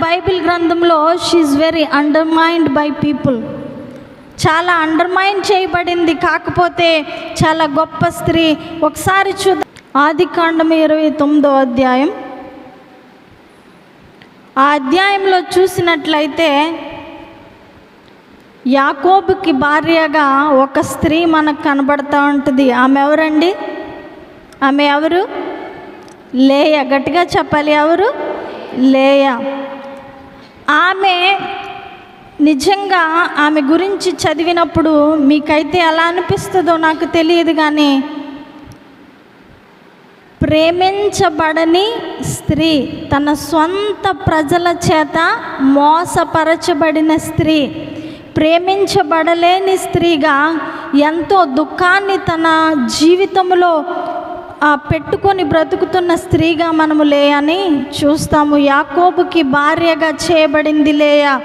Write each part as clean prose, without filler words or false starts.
Bible గ్రంథంలో she is very undermined by people, చాలా undermine చేయబడింది. కాకపోతే చాలా గొప్ప స్త్రీ. ఒకసారి చూద్దాం, ఆదికాండం 29వ అధ్యాయం. ఆ అధ్యాయంలో చూసినట్లయితే యాకోబుకి భార్యగా ఒక స్త్రీ మనకు కనబడుతూ ఉంటుంది. ఆమె ఎవరండి? ఆమె ఎవరు? లేయా. గట్టిగా చెప్పాలి, ఎవరు? లేయా. ఆమె నిజంగా ఆమె గురించి చదివినప్పుడు మీకైతే ఎలా అనిపిస్తుందో నాకు తెలియదు, కానీ ప్రేమించబడని స్త్రీ, తన సొంత ప్రజల చేత మోసపరచబడిన స్త్రీ, ప్రేమించబడలేని స్త్రీగా ఎంతో దుఃఖాన్ని తన జీవితంలో పెట్టుకొని బ్రతుకుతున్న స్త్రీగా మనము లేయాని చూస్తాము. యాకోబుకి భార్యగా చేయబడింది లేయా.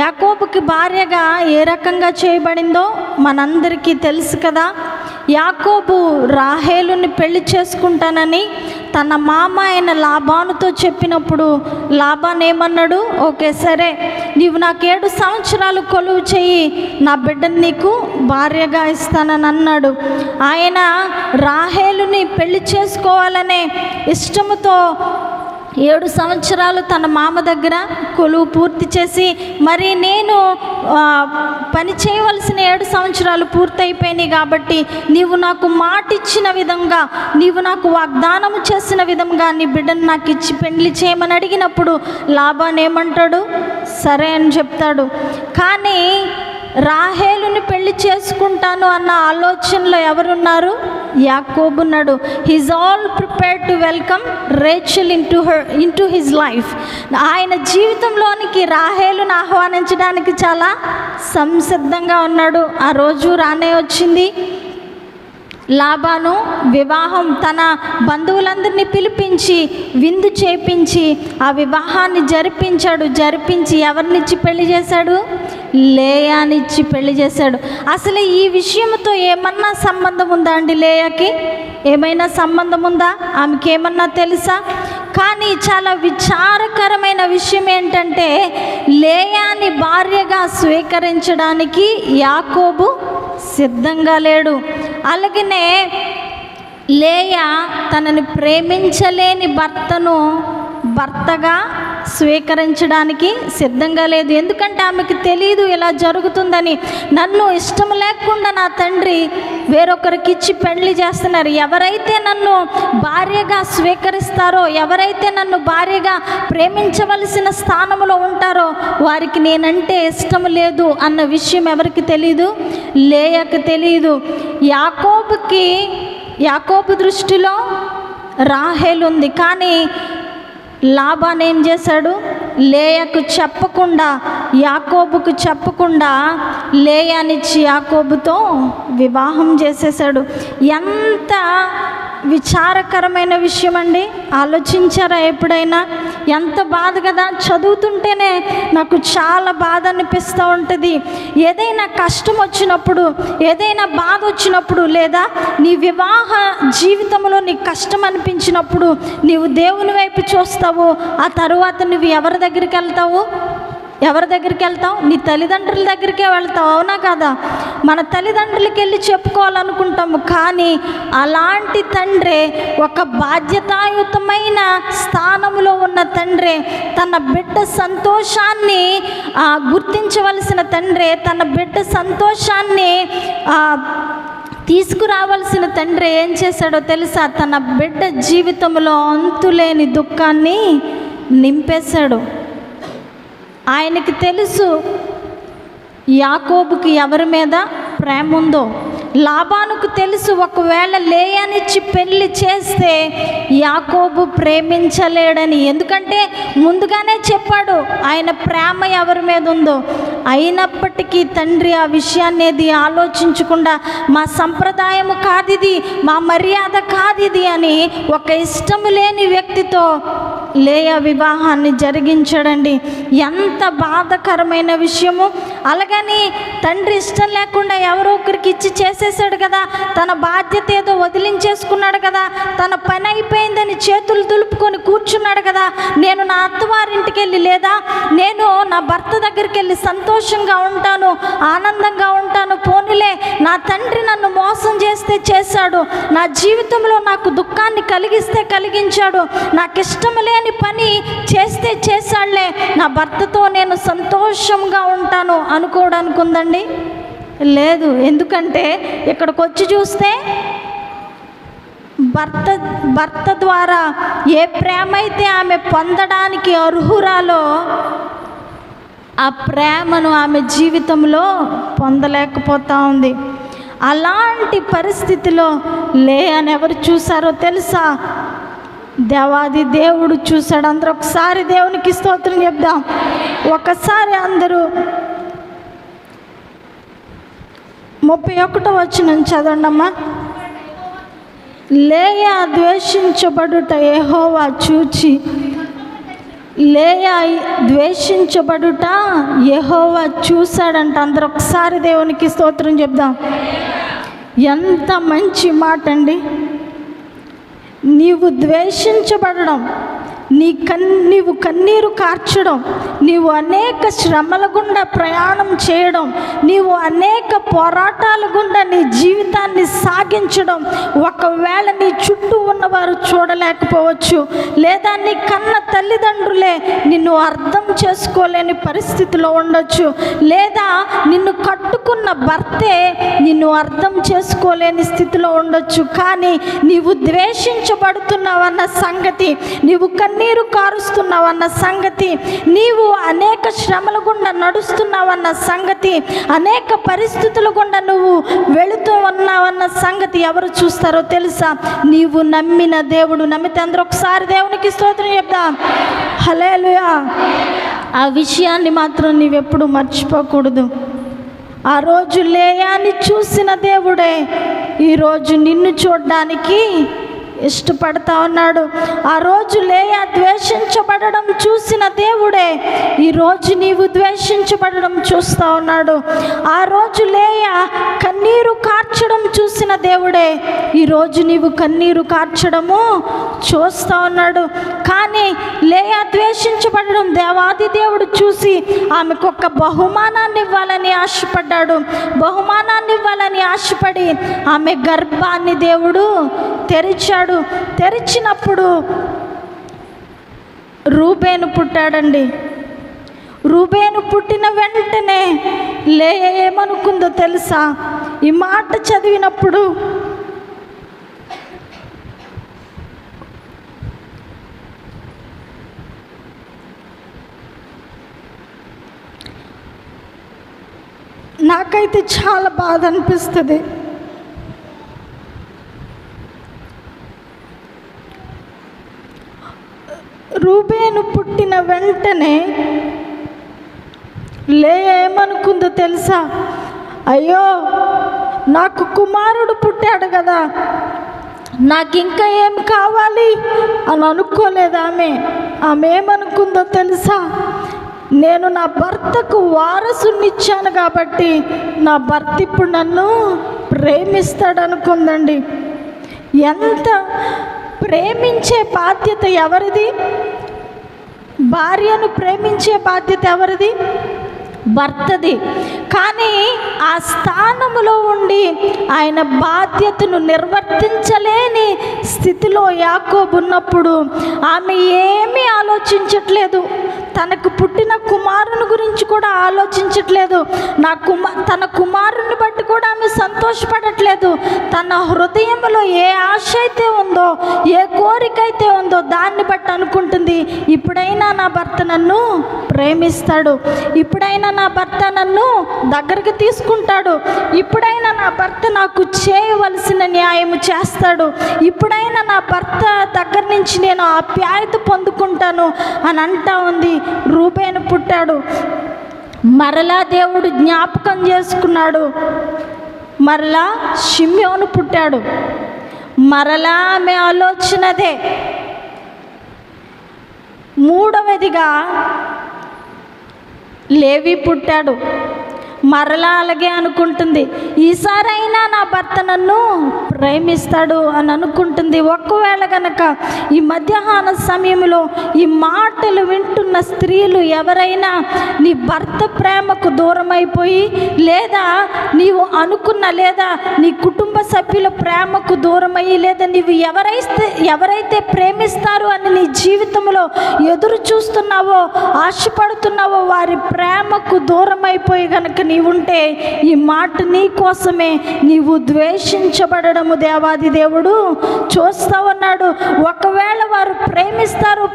యాకోబుకి భార్యగా ఏ రకంగా చేయబడిందో మనందరికీ తెలుసు కదా. యాకోబు రాహేలుని పెళ్లి చేసుకుంటానని తన మామ అయిన లాబానుతో చెప్పినప్పుడు లాబాన్ ఏమన్నాడు? ఓకే సరే, నీవు నాకు 7 సంవత్సరాలు కొలువు చెయ్యి, నా బిడ్డను నీకు భార్యగా ఇస్తానని అన్నాడు. ఆయన రాహేలుని పెళ్లి చేసుకోవాలనే ఇష్టముతో 7 సంవత్సరాలు తన మామ దగ్గర కొలువు పూర్తి చేసి, మరి నేను పని చేయవలసిన 7 సంవత్సరాలు పూర్తయిపోయినాయి కాబట్టి నీవు నాకు మాట ఇచ్చిన విధంగా, నీవు నాకు వాగ్దానం చేసిన విధంగా నీ బిడ్డను నాకు ఇచ్చి పెళ్లి చేయమని అడిగినప్పుడు లాబాన్ ఏమంటాడు? సరే అని చెప్తాడు. కానీ రాహేలుని పెళ్లి చేసుకుంటాను అన్న ఆలోచనలో ఎవరున్నారు? యాకోబు ఉన్నాడు. He's all prepared to welcome Rachel into his life. ఆయన జీవితంలోనికి రాహేలును ఆహ్వానించడానికి చాలా సంసిద్ధంగా ఉన్నాడు. ఆ రోజు రానే వచ్చింది. లాబాను వివాహం తన బంధువులందరినీ పిలిపించి విందు చేపించి ఆ వివాహాన్ని జరిపించి ఎవరినిచ్చి పెళ్లి చేశాడు? లేయానిచ్చి పెళ్లి చేశాడు. అసలు ఈ విషయంతో ఏమన్నా సంబంధం ఉందా అండి? లేయాకి ఏమైనా సంబంధం ఉందా? ఆమెకి ఏమన్నా తెలుసా? కానీ చాలా విచారకరమైన విషయం ఏంటంటే, లేయాని భార్యగా స్వీకరించడానికి యాకోబు సిద్ధంగా లేడు. అలాగనే లేయా తనని ప్రేమించలేని భర్తగా స్వీకరించడానికి సిద్ధంగా లేదు. ఎందుకంటే ఆమెకు తెలియదు ఇలా జరుగుతుందని. నన్ను ఇష్టం లేకుండా నా తండ్రి వేరొకరికి ఇచ్చి పెళ్లి చేస్తున్నారు. ఎవరైతే నన్ను భార్యగా స్వీకరిస్తారో, ఎవరైతే నన్ను భార్యగా ప్రేమించవలసిన స్థానంలో ఉంటారో వారికి నేనంటే ఇష్టం లేదు అన్న విషయం ఎవరికి తెలియదు? లేయాకు తెలియదు. యాకోబు దృష్టిలో రాహేలు ఉంది. కానీ లాబాన్ ఏం చేశాడు? లేయాకు చెప్పకుండా, యాకోబుకు చెప్పకుండా లేయానిచ్చి యాకోబుతో వివాహం చేసేసాడు. ఎంత విచారకరమైన విషయం అండి. ఆలోచించారా ఎప్పుడైనా? ఎంత బాధ కదా. చదువుతుంటేనే నాకు చాలా బాధ అనిపిస్తూ ఉంటుంది. ఏదైనా కష్టం వచ్చినప్పుడు, ఏదైనా బాధ వచ్చినప్పుడు, లేదా నీ వివాహ జీవితంలో నీకు కష్టం అనిపించినప్పుడు నీవు దేవుని వైపు చూస్తావు. ఆ తరువాత నువ్వు ఎవరి దగ్గరికి వెళ్తావు? నీ తల్లిదండ్రుల దగ్గరికే వెళ్తావు, అవునా కదా? మన తల్లిదండ్రులకి వెళ్ళి చెప్పుకోవాలనుకుంటాము. కానీ అలాంటి తండ్రి, ఒక బాధ్యతాయుతమైన స్థానంలో ఉన్న తండ్రి, తన బిడ్డ సంతోషాన్ని గుర్తించవలసిన తండ్రి, తన బిడ్డ సంతోషాన్ని తీసుకురావాల్సిన తండ్రి ఏం చేశాడో తెలుసా? తన బిడ్డ జీవితంలో అంతులేని దుఃఖాన్ని నింపేశాడు. ఆయనకి తెలుసు యాకోబుకి ఎవరి మీద ప్రేమ ఉందో. లాబానుకు తెలుసు, ఒకవేళ లేయానిచ్చి పెళ్లి చేస్తే యాకోబు ప్రేమించలేడని. ఎందుకంటే ముందుగానే చెప్పాడు ఆయన ప్రేమ ఎవరి మీద ఉందో. అయినప్పటికీ తండ్రి ఆ విషయాన్ని ఆలోచించకుండా, మా సంప్రదాయము కాదిది, మా మర్యాద కాదిది అని ఒక ఇష్టము లేని వ్యక్తితో లేయా వివాహాన్ని జరిగించాడండి. ఎంత బాధాకరమైన విషయము. అలాగని తండ్రి ఇష్టం లేకుండా ఎవరో ఒకరికి ఇచ్చి చేసేసాడు కదా, తన బాధ్యత ఏదో వదిలించేసుకున్నాడు కదా, తన పని అయిపోయిందని చేతులు దులుపుకొని కూర్చున్నాడు కదా, నేను నా అత్తవారింటికి వెళ్ళి లేదా నేను నా భర్త దగ్గరికి వెళ్ళి సంతోషంగా ఉంటాను, ఆనందంగా ఉంటాను, పోనీలే నా తండ్రి నన్ను మోసం చేస్తే చేశాడు, నా జీవితంలో నాకు దుఃఖాన్ని కలిగిస్తే కలిగించాడు, నాకు ఇష్టం లేని పని చేస్తే చేశాడులే, నా భర్తతో నేను సంతోషంగా ఉంటాను అనుకోవడానికి ఉందండి? లేదు. ఎందుకంటే ఇక్కడికి వచ్చి చూస్తే భర్త ద్వారా ఏ ప్రేమ అయితే ఆమె పొందడానికి అర్హురాలో ఆ ప్రేమను ఆమె జీవితంలో పొందలేకపోతా ఉంది. అలాంటి పరిస్థితిలో లేయాని ఎవరు చూసారో తెలుసా? దేవాది దేవుడు చూశాడు. అందరూ ఒకసారి దేవునికి స్తోత్రం చెప్దాం. ఒకసారి అందరూ 31వ వచనం చదవండమ్మా. లేయా ద్వేషించబడుట యెహోవా చూచి, లేయా ద్వేషించబడుట యెహోవా చూశాడంట. అందరూ ఒకసారి దేవునికి స్తోత్రం చెప్దాం. ఎంత మంచి మాట అండి. నీవు ద్వేషించబడడం, నీవు కన్నీరు కార్చడం, నీవు అనేక శ్రమల గుండా ప్రయాణం చేయడం, నీవు అనేక పోరాటాల గుండా నీ జీవితాన్ని సాగించడం, ఒకవేళ నీ చుట్టూ ఉన్నవారు చూడలేకపోవచ్చు, లేదా నీ కన్న తల్లిదండ్రులే నిన్ను అర్థం చేసుకోలేని పరిస్థితిలో ఉండొచ్చు, లేదా నిన్ను కట్టుకున్న భర్తే నిన్ను అర్థం చేసుకోలేని స్థితిలో ఉండొచ్చు. కానీ నీవు ద్వేషించబడుతున్నావన్న సంగతి, నీవు కన్నీరు కారుస్తున్నావన్న సంగతి, నీవు అనేక శ్రమల గుండా నడుస్తున్నావన్న సంగతి, అనేక పరిస్థితుల గుండా నువ్వు వెళుతూ ఉన్నావన్న సంగతి ఎవరు చూస్తారో తెలుసా? నీవు నమ్మిన దేవుడు. నమ్మితే అందరూ ఒకసారి దేవునికి స్తోత్రం చెప్దాం. హల్లెలూయా. ఆ విషయాన్ని మాత్రం నీవెప్పుడు మర్చిపోకూడదు. ఆ రోజు లేయాని చూసిన దేవుడే ఈరోజు నిన్ను చూడడానికి ఇష్టపడతా ఉన్నాడు. ఆ రోజు లేయా ద్వేషించబడడం చూసిన దేవుడే ఈరోజు నీవు ద్వేషించబడడం చూస్తూ ఉన్నాడు. ఆ రోజు లేయా కన్నీరు కార్చడం చూసిన దేవుడే ఈరోజు నీవు కన్నీరు కార్చడము చూస్తూ ఉన్నాడు. కానీ లేయా ద్వేషించబడడం దేవాది దేవుడు చూసి ఆమెకు ఒక బహుమానాన్ని ఇవ్వాలని ఆశపడ్డాడు. బహుమానాన్ని ఇవ్వాలని ఆశపడి ఆమె గర్భాన్ని దేవుడు తెరిచాడు. తెరిచినప్పుడు రూబేను పుట్టాడండి. రూబేను పుట్టిన వెంటనే లేయా ఏమనుకుందో తెలుసా? ఈ మాట చదివినప్పుడు నాకైతే చాలా బాధ అనిపిస్తుంది. రూబేను పుట్టిన వెంటనే లేయా ఏమనుకుందో తెలుసా? అయ్యో, నాకు కుమారుడు పుట్టాడు కదా, నాకు ఇంకా ఏం కావాలి అని అనుకోలేదు ఆమె. ఏమనుకుందో తెలుసా? నేను నా భర్తకు వారసునిచ్చాను కాబట్టి నా భర్త ఇప్పుడు నన్ను ప్రేమిస్తాడు అనుకుందండి. ఎంత ప్రేమించే బాధ్యత ఎవరిది? భార్యను ప్రేమించే బాధ్యత ఎవరిది? భర్తది. కానీ ఆ స్థానములో ఉండి ఆయన బాధ్యతను నిర్వర్తించలేని స్థితిలో యాకోబు ఉన్నప్పుడు ఆమె ఏమీ ఆలోచించట్లేదు. తనకు పుట్టిన కుమారుని గురించి కూడా ఆలోచించట్లేదు. తన కుమారుని బట్టి కూడా ఆమె సంతోషపడట్లేదు. తన హృదయంలో ఏ ఆశ అయితే ఉందో, ఏ కోరిక అయితే ఉందో దాన్ని బట్టి అనుకుంటుంది, ఇప్పుడైనా నా భర్త నన్ను ప్రేమిస్తాడు, ఇప్పుడైనా నా భర్త నన్ను దగ్గరికి తీసుకుంటాడు, ఇప్పుడైనా నా భర్త నాకు చేయవలసిన న్యాయం చేస్తాడు, ఇప్పుడైనా నా భర్త దగ్గర నుంచి నేను ఆప్యాయత పొందుకుంటాను అని అంటా ఉంది. రూబేను పుట్టాడు. మరలా దేవుడు జ్ఞాపకం చేసుకున్నాడు. మరలా షిమ్యోను పుట్టాడు. మరలా ఆమె ఆలోచనదే, మూడవదిగా లేవి పుట్టాడు. మరలా అలాగే అనుకుంటుంది, ఈసారైనా నా భర్త నన్ను ప్రేమిస్తాడు అని అనుకుంటుంది. ఒకవేళ గనక ఈ మధ్యాహ్న సమయంలో ఈ మాటలు వింటున్న స్త్రీలు ఎవరైనా నీ భర్త ప్రేమకు దూరం అయిపోయి, లేదా నీవు అనుకున్న, లేదా నీ కుటుంబ సభ్యుల ప్రేమకు దూరమయ్యి, లేదా నీవు ఎవరైతే ప్రేమిస్తారు అని నీ జీవితంలో ఎదురు చూస్తున్నావో, ఆశపడుతున్నావో, వారి ప్రేమకు దూరం అయిపోయి గనక నీవుంటే ఈ మాట నీ కోసమే, నీవు ద్వేషించబడము దేవాది దేవుడు చూస్తా ఉన్నాడు. ఒకవేళ వారు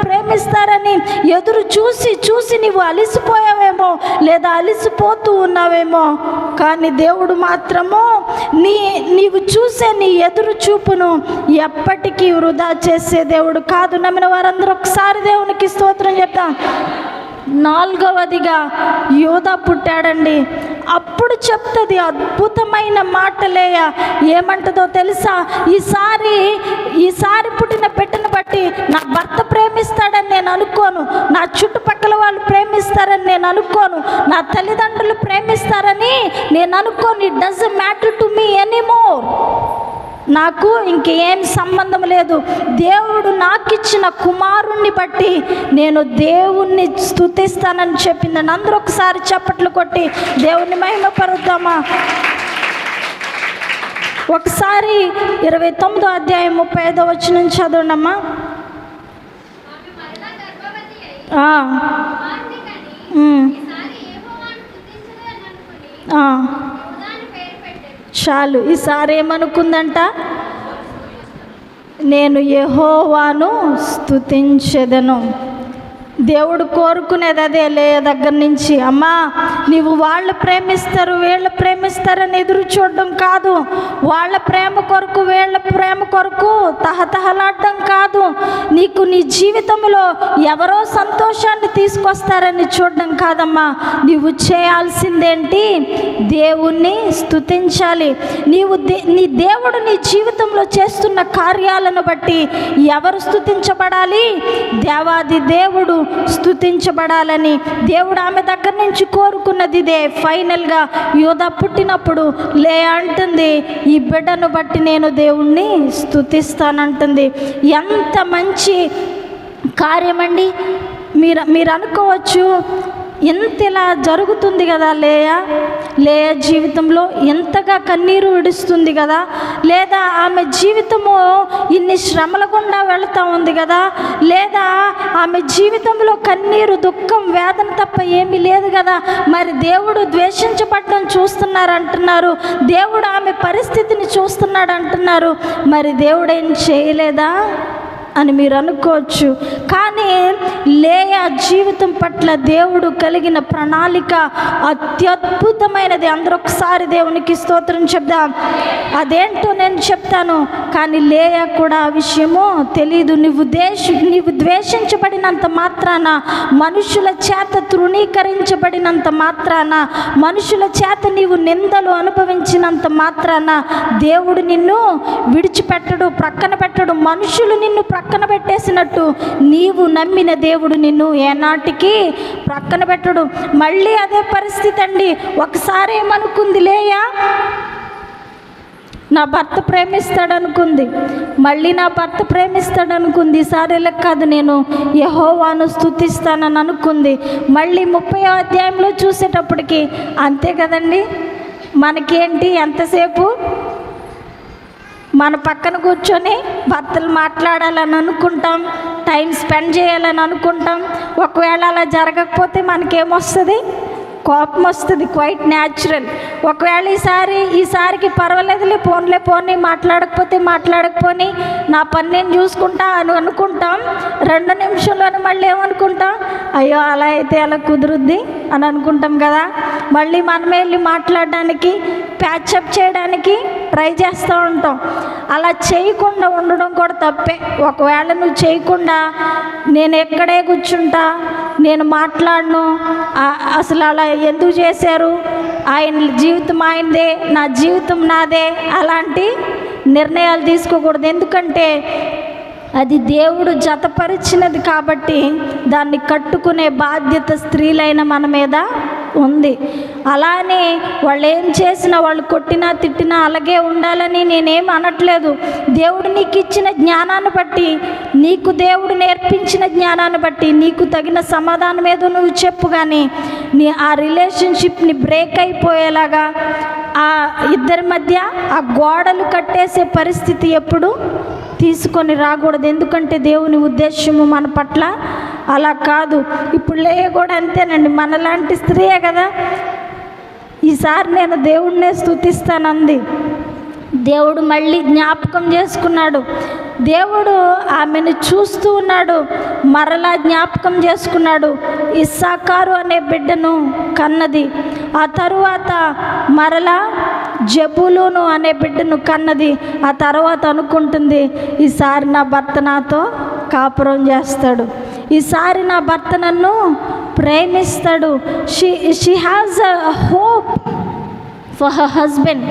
ప్రేమిస్తారని ఎదురు చూసి నీవు అలిసిపోయావేమో, లేదా అలిసిపోతూ ఉన్నావేమో, కానీ దేవుడు మాత్రము నీవు చూసే నీ ఎదురు చూపును ఎప్పటికీ వృధా చేసే దేవుడు కాదు. నమ్మిన వారందరూ ఒకసారి దేవునికి స్తోత్రం చెప్తాం. నాలుగవదిగా యోధా పుట్టాడండి. అప్పుడు చెప్తుంది అద్భుతమైన మాటలేయ. ఏమంటుందో తెలుసా? ఈసారి పుట్టిన బిడ్డను బట్టి నా భర్త ప్రేమిస్తాడని నేను అనుకోను, నా చుట్టుపక్కల వాళ్ళు ప్రేమిస్తారని నేను అనుకోను, నా తల్లిదండ్రులు ప్రేమిస్తారని నేను అనుకోను. It doesn't matter to me anymore. నాకు ఇంకేం సంబంధం లేదు. దేవుడు నాకు ఇచ్చిన కుమారుణ్ణి బట్టి నేను దేవుణ్ణి స్తుతిస్తానని చెప్పింది. అందరూ ఒకసారి చప్పట్లు కొట్టి దేవుని మహిమపరుద్దామా? ఒకసారి 29వ అధ్యాయం 35వ వచనం చదవండమ్మా. చాలు. ఈసారి ఏమనుకుందంట? నేను యెహోవాను స్తుతించెదను. దేవుడు కోరుకునేది అదే లేయ దగ్గర నుంచి. అమ్మా, నీవు వాళ్ళు ప్రేమిస్తారు వీళ్ళు ప్రేమిస్తారని ఎదురు చూడడం కాదు, వాళ్ళ ప్రేమ కొరకు వీళ్ళ ప్రేమ కొరకు తహతహలాడడం కాదు, నీకు నీ జీవితంలో ఎవరో సంతోషాన్ని తీసుకొస్తారని చూడడం కాదమ్మా. నీవు చేయాల్సిందేంటి? దేవుణ్ణి స్తుతించాలి. నీ దేవుడు నీ జీవితంలో చేస్తున్న కార్యాలను బట్టి ఎవరు స్తుతించబడాలి? దేవాది దేవుడు స్తుతించబడాలని దేవుడు ఆమె దగ్గర నుంచి కోరుకున్నది ఇదే. ఫైనల్గా యోధా పుట్టినప్పుడు లేయా అంటుంది, ఈ బిడ్డను బట్టి నేను దేవుణ్ణి స్తుతిస్తానంటుంది. ఎంత మంచి కార్యమండి. మీరు అనుకోవచ్చు, ఎంత ఇలా జరుగుతుంది కదా లేయా జీవితంలో ఎంతగా కన్నీరు విడుస్తుంది కదా, లేదా ఆమె జీవితము ఇన్ని శ్రమల గుండా వెళుతూ ఉంది కదా, లేదా ఆమె జీవితంలో కన్నీరు దుఃఖం వేదన తప్ప ఏమీ లేదు కదా, మరి దేవుడు ద్వేషించబడడం చూస్తున్నారంటున్నారు, దేవుడు ఆమె పరిస్థితిని చూస్తున్నాడు అంటున్నారు, మరి దేవుడు ఏం చేయలేదా అని మీరు అనుకోవచ్చు. కానీ లేయా జీవితం పట్ల దేవుడు కలిగిన ప్రణాళిక అత్యద్భుతమైనది. అందరూ ఒకసారి దేవునికి స్తోత్రం చెప్దాం. అదేంటో నేను చెప్తాను, కానీ లేయా కూడా ఆ విషయము తెలీదు. నీవు ద్వేషించబడినంత మాత్రాన, మనుషుల చేత తృణీకరించబడినంత మాత్రాన, మనుషుల చేత నీవు నిందలు అనుభవించినంత మాత్రాన దేవుడు నిన్ను విడిచిపెట్టడు, ప్రక్కన పెట్టడు. మనుషులు నిన్ను ప్రక్కన పెట్టేసినట్టు నీవు నమ్మిన దేవుడు నిన్ను ఏనాటికి ప్రక్కన పెట్టడు. మళ్ళీ అదే పరిస్థితి అండి. ఒకసారి ఏమనుకుంది లేయా? నా భర్త ప్రేమిస్తాడనుకుంది, మళ్ళీ నా భర్త ప్రేమిస్తాడనుకుంది. ఈసారి ఇలా కాదు, నేను యెహోవాను స్తుతిస్తానని అనుకుంది. మళ్ళీ 30వ అధ్యాయంలో చూసేటప్పటికి అంతే కదండి. మనకేంటి, ఎంతసేపు మన పక్కన కూర్చొని భర్తలు మాట్లాడాలని అనుకుంటాం, టైం స్పెండ్ చేయాలని అనుకుంటాం. ఒకవేళ అలా జరగకపోతే మనకేమొస్తుంది? కోపం వస్తుంది. Quite natural. ఒకవేళ ఈసారికి పర్వాలేదులే, పోనీ మాట్లాడకపోని నా పని నేను చూసుకుంటా అని అనుకుంటాం. 2 నిమిషంలోనే మళ్ళీ ఏమనుకుంటాం? అయ్యో అలా అయితే అలా కుదురుద్ది అని అనుకుంటాం కదా. మళ్ళీ మనమే వెళ్ళి మాట్లాడడానికి, ప్యాచప్ చేయడానికి ట్రై చేస్తూ ఉంటాం. అలా చేయకుండా ఉండడం కూడా తప్పే. ఒకవేళ నువ్వు చేయకుండా నేను ఎక్కడే కూర్చుంటా, నేను మాట్లాడను, అసలు అలా ఎందుకు చేశారు, ఆయన జీవితం ఆయనదే, నా జీవితం నాదే, అలాంటి నిర్ణయాలు తీసుకోకూడదు. ఎందుకంటే అది దేవుడు జతపరిచినది కాబట్టి దాన్ని కట్టుకునే బాధ్యత స్త్రీలైన మన మీద ఉంది. అలానే వాళ్ళు ఏం చేసినా, వాళ్ళు కొట్టినా తిట్టినా అలాగే ఉండాలని నేనేం అనట్లేదు. దేవుడు నీకు ఇచ్చిన జ్ఞానాన్ని బట్టి, నీకు దేవుడు నేర్పించిన జ్ఞానాన్ని బట్టి నీకు తగిన సమాధానం ఏదో నువ్వు చెప్పు. కానీ నీ ఆ రిలేషన్షిప్ని బ్రేక్ అయిపోయేలాగా ఆ ఇద్దరి మధ్య ఆ గోడలు కట్టేసే పరిస్థితి ఎప్పుడు తీసుకొని రాకూడదు. ఎందుకంటే దేవుని ఉద్దేశము మన పట్ల అలా కాదు. ఇప్పుడు కూడా అంతేనండి, మనలాంటి స్త్రీయే కదా. ఈసారి నేను దేవుడినే స్తుతిస్తానంది. దేవుడు మళ్ళీ జ్ఞాపకం చేసుకున్నాడు. దేవుడు ఆమెను చూస్తూ ఉన్నాడు, మరలా జ్ఞాపకం చేసుకున్నాడు. ఇస్సాకారు అనే బిడ్డను కన్నది. ఆ తరువాత మరలా జబూలూను అనే బిడ్డను కన్నది. ఆ తర్వాత అనుకుంటుంది, ఈసారి నా భర్త నాతో కాపురం చేస్తాడు, ఈసారి నా భర్త నన్ను ప్రేమిస్తాడు. She has a hope for her husband.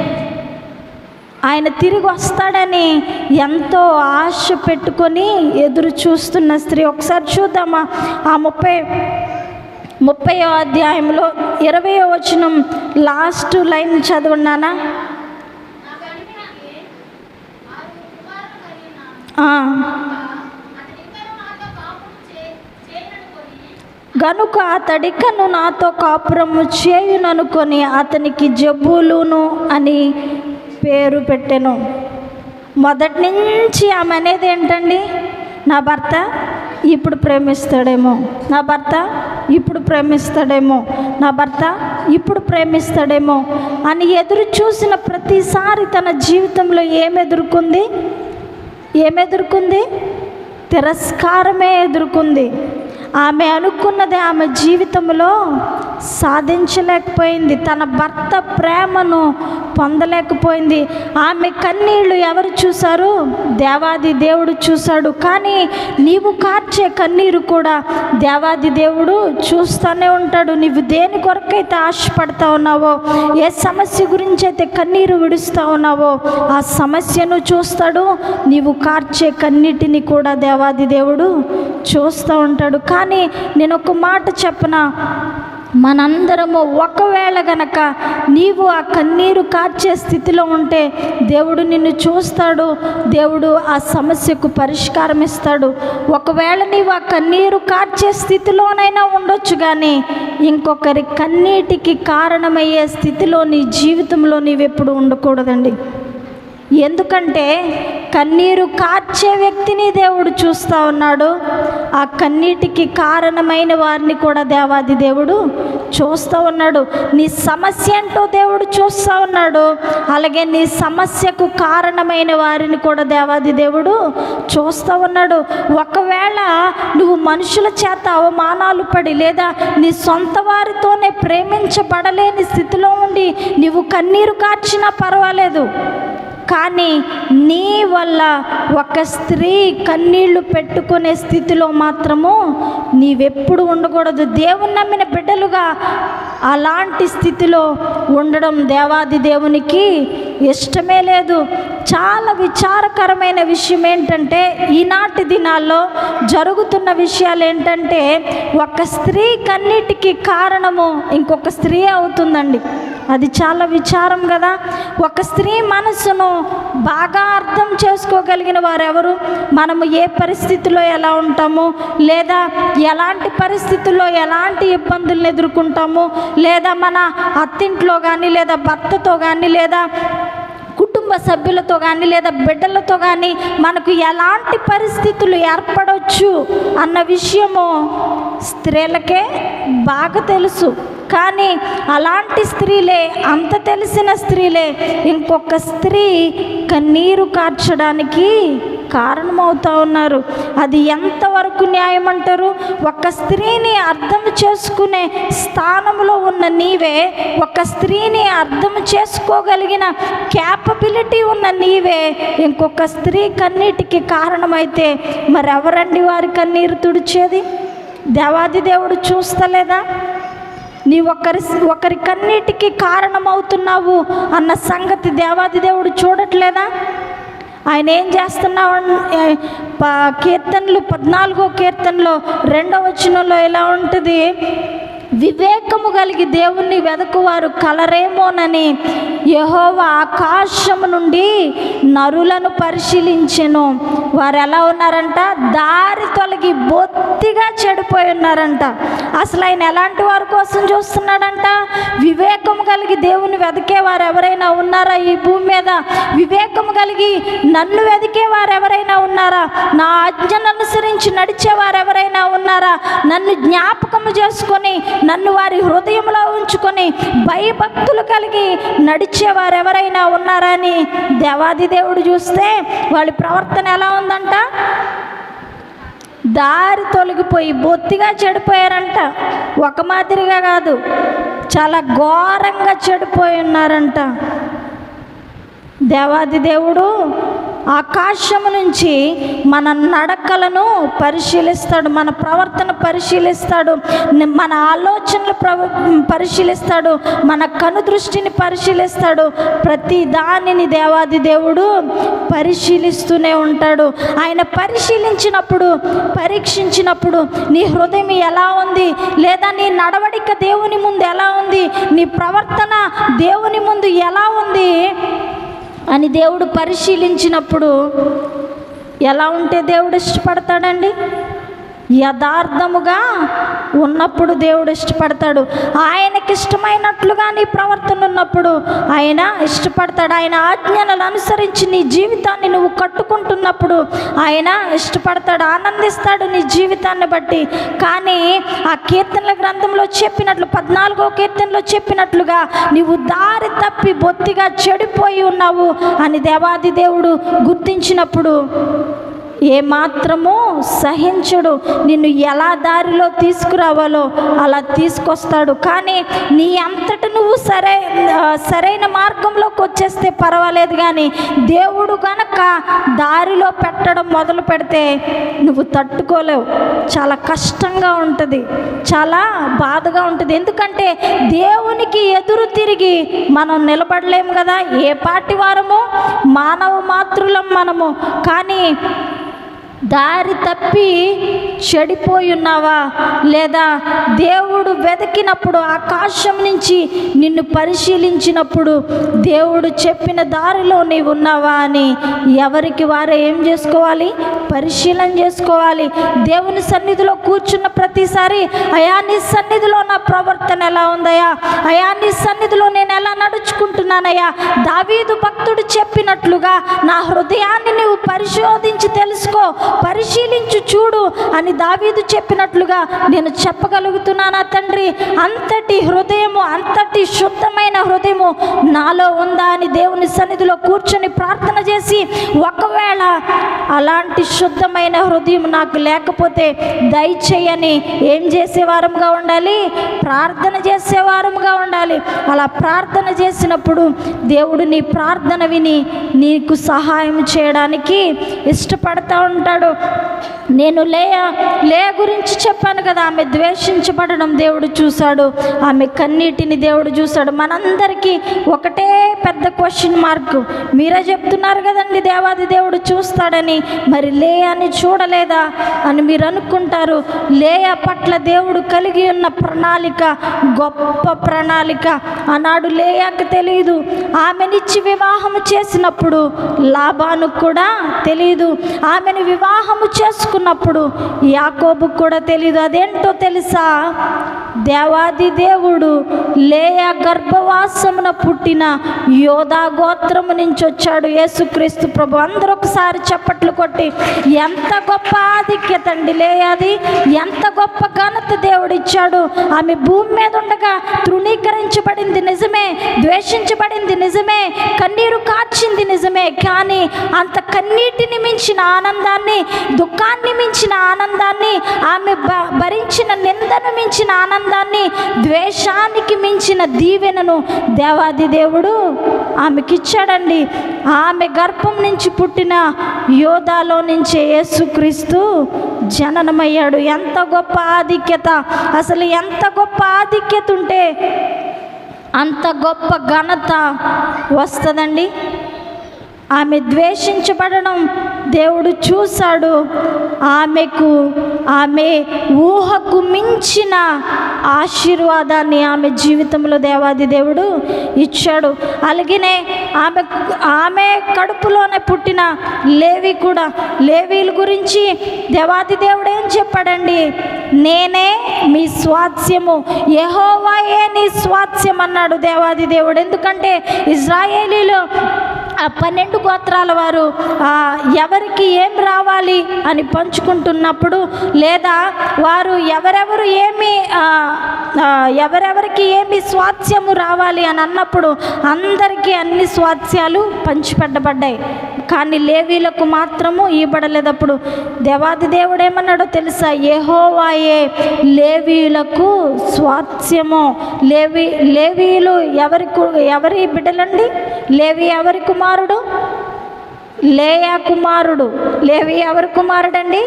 ఆయన తిరిగి వస్తాడని ఎంతో ఆశ పెట్టుకొని ఎదురు చూస్తున్న స్త్రీ. ఒకసారి చూద్దామా ఆ 30వ అధ్యాయంలో 20వ వచనం లాస్ట్ లైన్ చదువున్నానా? గనుక అతడికను నాతో కాపురము చేయుననుకొని అతనికి జబూలూను అని పేరు పెట్టెను. మొదటి నుంచి ఆమె అనేది ఏంటండి? నా భర్త ఇప్పుడు ప్రేమిస్తాడేమో, నా భర్త ఇప్పుడు ప్రేమిస్తాడేమో, నా భర్త ఇప్పుడు ప్రేమిస్తాడేమో అని ఎదురు చూసిన ప్రతిసారి తన జీవితంలో ఏమెదుర్కొంది? తిరస్కారమే ఎదుర్కొంది. ఆమె అనుకున్నది ఆమె జీవితంలో సాధించలేకపోయింది. తన భర్త ప్రేమను పొందలేకపోయింది. ఆమె కన్నీళ్లు ఎవరు చూశారు? దేవాది దేవుడు చూశాడు. కానీ నీవు కార్చే కన్నీరు కూడా దేవాది దేవుడు చూస్తూనే ఉంటాడు. నీవు దేని కొరకైతే ఆశపడతా ఉన్నావో, ఏ సమస్య గురించి అయితే కన్నీరు విడుస్తూ ఉన్నావో ఆ సమస్యను చూస్తాడు. నీవు కార్చే కన్నీటిని కూడా దేవాది దేవుడు చూస్తూ ఉంటాడు. కానీ నేను ఒక మాట చెప్పనా, మనందరము ఒకవేళ గనక నీవు ఆ కన్నీరు కార్చే స్థితిలో ఉంటే దేవుడు నిన్ను చూస్తాడు, దేవుడు ఆ సమస్యకు పరిష్కారం ఇస్తాడు. ఒకవేళ నీవు ఆ కన్నీరు కార్చే స్థితిలోనైనా ఉండొచ్చు, కానీ ఇంకొకరి కన్నీటికి కారణమయ్యే స్థితిలో నీ జీవితంలో నీవెప్పుడు ఉండకూడదండి. ఎందుకంటే కన్నీరు కార్చే వ్యక్తిని దేవుడు చూస్తూ ఉన్నాడు, ఆ కన్నీటికి కారణమైన వారిని కూడా దేవాది దేవుడు చూస్తూ ఉన్నాడు. నీ సమస్య ఏంటో దేవుడు చూస్తూ ఉన్నాడు, అలాగే నీ సమస్యకు కారణమైన వారిని కూడా దేవాది దేవుడు చూస్తూ ఉన్నాడు. ఒకవేళ నువ్వు మనుషుల చేత అవమానాలు పడి లేదా నీ సొంత వారితోనే ప్రేమించబడలేని స్థితిలో ఉండి నీవు కన్నీరు కార్చినా పర్వాలేదు, కానీ నీ వల్ల ఒక స్త్రీ కన్నీళ్లు పెట్టుకునే స్థితిలో మాత్రము నీవెప్పుడు ఉండకూడదు. దేవుని నమ్మిన బిడ్డలుగా అలాంటి స్థితిలో ఉండడం దేవాది దేవునికి ఇష్టమే లేదు. చాలా విచారకరమైన విషయం ఏంటంటే, ఈనాటి దినాల్లో జరుగుతున్న విషయాలు ఏంటంటే, ఒక స్త్రీ కన్నీటికి కారణము ఇంకొక స్త్రీ అవుతుందండి. అది చాలా విచారం కదా. ఒక స్త్రీ మనసును బాగా అర్థం చేసుకోగలిగిన వారెవరు? మనము ఏ పరిస్థితిలో ఎలా ఉంటాము, లేదా ఎలాంటి పరిస్థితుల్లో ఎలాంటి ఇబ్బందులను ఎదుర్కొంటాము, లేదా మన అత్తింట్లో కానీ లేదా భర్తతో కానీ లేదా కుటుంబ సభ్యులతో కానీ లేదా బిడ్డలతో కానీ మనకు ఎలాంటి పరిస్థితులు ఏర్పడవచ్చు అన్న విషయము స్త్రీలకే బాగా తెలుసు. కానీ అలాంటి స్త్రీలే, అంత తెలిసిన స్త్రీలే ఇంకొక స్త్రీ కన్నీరు కార్చడానికి కారణమవుతూ ఉన్నారు. అది ఎంతవరకు న్యాయం అంటారు? ఒక స్త్రీని అర్థం చేసుకునే స్థానంలో ఉన్న నీవే, ఒక స్త్రీని అర్థం చేసుకోగలిగిన క్యాపబిలిటీ ఉన్న నీవే ఇంకొక స్త్రీ కన్నీటికి కారణమైతే మరెవరండి వారి కన్నీరు తుడిచేది? దేవాది దేవుడు చూస్తలేదా? నీ ఒకరి కన్నీటికి కారణమవుతున్నావు అన్న సంగతి దేవాది దేవుడు చూడట్లేదా? ఆయన ఏం చేస్తున్నావు? కీర్తనలు 14వ కీర్తనలో 2వ వచనంలో ఎలా ఉంటుంది? వివేకము కలిగి దేవుణ్ణి వెదకువారు కలరేమోనని యెహోవా ఆకాశము నుండి నరులను పరిశీలించెను. వారు ఎలా ఉన్నారంట? దారి తొలగి బొత్తిగా చెడిపోయి ఉన్నారంట. అసలు ఆయన ఎలాంటి వారి కోసం చూస్తున్నాడంట? వివేకము కలిగి దేవుని వెతికేవారు ఎవరైనా ఉన్నారా ఈ భూమి మీద? వివేకము కలిగి నన్ను వెతికేవారు ఎవరైనా ఉన్నారా? నా ఆజ్ఞను అనుసరించి నడిచేవారు ఎవరైనా ఉన్నారా? నన్ను జ్ఞాపకము చేసుకొని నన్ను వారి హృదయంలో ఉంచుకొని భయభక్తులు కలిగి నడిచేవారు ఎవరైనా ఉన్నారని దేవాది దేవుడు చూస్తే వాళ్ళ ప్రవర్తన ఎలా ఉందంట? దారి తొలగిపోయి బొత్తిగా చెడిపోయారంట. ఒక మాదిరిగా కాదు, చాలా ఘోరంగా చెడిపోయి ఉన్నారంట. దేవాది దేవుడు ఆకాశము నుంచి మన నడకలను పరిశీలిస్తాడు, మన ప్రవర్తన పరిశీలిస్తాడు, మన ఆలోచనలు పరిశీలిస్తాడు, మన కనుదృష్టిని పరిశీలిస్తాడు. ప్రతి దానిని దేవాది దేవుడు పరిశీలిస్తూనే ఉంటాడు. ఆయన పరిశీలించినప్పుడు, పరీక్షించినప్పుడు నీ హృదయం ఎలా ఉంది, లేదా నీ నడవడిక దేవుని ముందు ఎలా ఉంది, నీ ప్రవర్తన దేవుని ముందు ఎలా ఉంది అని దేవుడు పరిశీలించినప్పుడు ఎలా ఉంటే దేవుడు ఇష్టపడతాడండి? యథార్థముగా ఉన్నప్పుడు దేవుడు ఇష్టపడతాడు. ఆయనకి ఇష్టమైనట్లుగా నీ ప్రవర్తన ఉన్నప్పుడు ఆయన ఇష్టపడతాడు. ఆయన ఆజ్ఞలను అనుసరించి నీ జీవితాన్ని నువ్వు కట్టుకుంటున్నప్పుడు ఆయన ఇష్టపడతాడు, ఆనందిస్తాడు నీ జీవితాన్ని బట్టి. కానీ ఆ కీర్తనల గ్రంథంలో చెప్పినట్లు 14వ కీర్తనలో చెప్పినట్లుగా నీవు దారి తప్పి బొత్తిగా చెడిపోయి ఉన్నావు అని దేవాది దేవుడు గుర్తించినప్పుడు ఏమాత్రము సహించడు. నిన్ను ఎలా దారిలో తీసుకురావాలో అలా తీసుకొస్తాడు. కానీ నీ అంతట నువ్వు సరైన మార్గంలోకి వచ్చేస్తే పర్వాలేదు, కానీ దేవుడు కనుక దారిలో పెట్టడం మొదలు పెడితే నువ్వు తట్టుకోలేవు. చాలా కష్టంగా ఉంటుంది, చాలా బాధగా ఉంటుంది. ఎందుకంటే దేవునికి ఎదురు తిరిగి మనం నిలబడలేము కదా. ఏ పాటి వారము? మానవ మాతృలం మనము. కానీ దారి తప్పి చెడిపోయి ఉన్నావా, లేదా దేవుడు వెతికినప్పుడు ఆకాశం నుంచి నిన్ను పరిశీలించినప్పుడు దేవుడు చెప్పిన దారిలో నీవు ఉన్నావా అని ఎవరికి వారే ఏం చేసుకోవాలి? పరిశీలన చేసుకోవాలి. దేవుని సన్నిధిలో కూర్చున్న ప్రతిసారి అయా నీ సన్నిధిలో నా ప్రవర్తన ఎలా ఉందయా, అయా నీ సన్నిధిలో నేను ఎలా నడుచుకుంటున్నానయ్యా, దావీదు భక్తుడు చెప్పినట్లుగా నా హృదయాన్ని నువ్వు పరిశోధించి తెలుసుకో, పరిశీలించు చూడు అని దావీదు చెప్పినట్లుగా నేను చెప్పగలుగుతున్నానా తండ్రి? అంతటి హృదయము, అంతటి శుద్ధమైన హృదయము నాలో ఉందా అని దేవుని సన్నిధిలో కూర్చొని ప్రార్థన చేసి, ఒకవేళ అలాంటి శుద్ధమైన హృదయం నాకు లేకపోతే దయచేయని ఏం చేసేవారంగా ఉండాలి? ప్రార్థన చేసేవారంగా ఉండాలి. అలా ప్రార్థన చేసినప్పుడు దేవుడు నీ ప్రార్థన విని నీకు సహాయం చేయడానికి ఇష్టపడతా ఉంటాడు. నేను లే గురించి చెప్పాను కదా, ఆమె ద్వేషించబడడం దేవుడు చూశాడు, ఆమె కన్నీటిని దేవుడు చూశాడు. మనందరికీ ఒకటే పెద్ద క్వశ్చన్ మార్క్. మీరే చెప్తున్నారు కదండి దేవాది దేవుడు చూస్తాడని, మరి లేయాని చూడలేదా అని మీరు అనుకుంటారు. లేయా పట్ల దేవుడు కలిగి ఉన్న ప్రణాళిక గొప్ప ప్రణాళిక. ఆనాడు లేయాకు తెలియదు. ఆమెనిచ్చి వివాహము చేసినప్పుడు లాబానుకు కూడా తెలియదు. ఆమెను వివాహము చేసుకున్నప్పుడు యాకోబుకు కూడా తెలియదు. అదేంటో తెలుసా? దేవాది దేవుడు లేయా గర్భవాసమున పుట్టిన యోధా గోత్రము నుంచి వచ్చాడు యేసుక్రీస్తు ప్రభు. అందరూ ఒకసారి చప్పట్లు కొట్టి, ఎంత గొప్ప ఆధిక్యత అండి లేయాది, ఎంత గొప్ప ఘనత దేవుడు ఇచ్చాడు. ఆమె భూమి మీద ఉండగా తృణీకరించబడింది నిజమే, ద్వేషించబడింది నిజమే, కన్నీరు కార్చింది నిజమే. కానీ అంత కన్నీటిని మించిన ఆనందాన్ని, దుఃఖాన్ని మించిన ఆనందాన్ని, ఆమె భరించిన నిందను మించిన ఆనందాన్ని, ద్వేషానికి మించిన దీవెనను దేవాది దేవుడు ఆమెకిచ్చాడండి. ఆమె గర్భం నుంచి పుట్టిన యోధాలో నుంచే యేసుక్రీస్తు జననమయ్యాడు. ఎంత గొప్ప ఆధిక్యత! అసలు ఎంత గొప్ప ఆధిక్యత ఉంటే అంత గొప్ప ఘనత వస్తుందండి. ఆమె ద్వేషించబడడం దేవుడు చూశాడు. ఆమె ఊహకు మించిన ఆశీర్వాదాన్ని ఆమె జీవితంలో దేవాది దేవుడు ఇచ్చాడు. అలాగనే ఆమె కడుపులోనే పుట్టిన లేవీల గురించి దేవాది దేవుడు ఏం చెప్పాడండి? నేనే మీ స్వాస్థ్యము, యెహోవాయే నీ స్వాస్థ్యం అన్నాడు దేవాది దేవుడు. ఎందుకంటే ఇశ్రాయేలీలో 12 గోత్రాల వారు ఎవరికి ఏం రావాలి అని పంచుకుంటున్నప్పుడు, లేదా వారు ఎవరెవరికి ఏమి స్వాస్థ్యము రావాలి అని అన్నప్పుడు అందరికీ అన్ని స్వాస్థ్యాలు పంచిపెట్టబడ్డాయి. కానీ లేవీలకు మాత్రము ఇవ్వబడలేదప్పుడు దేవాది దేవుడు ఏమన్నాడో తెలుసా? యెహోవాయే లేవీయులకు స్వాస్థ్యము. లేవీయులు ఎవరి బిడ్డలండి? లేవి ఎవరి కుమారుడు? లేయా కుమారుడు. లేవి ఎవరి కుమారుడండి?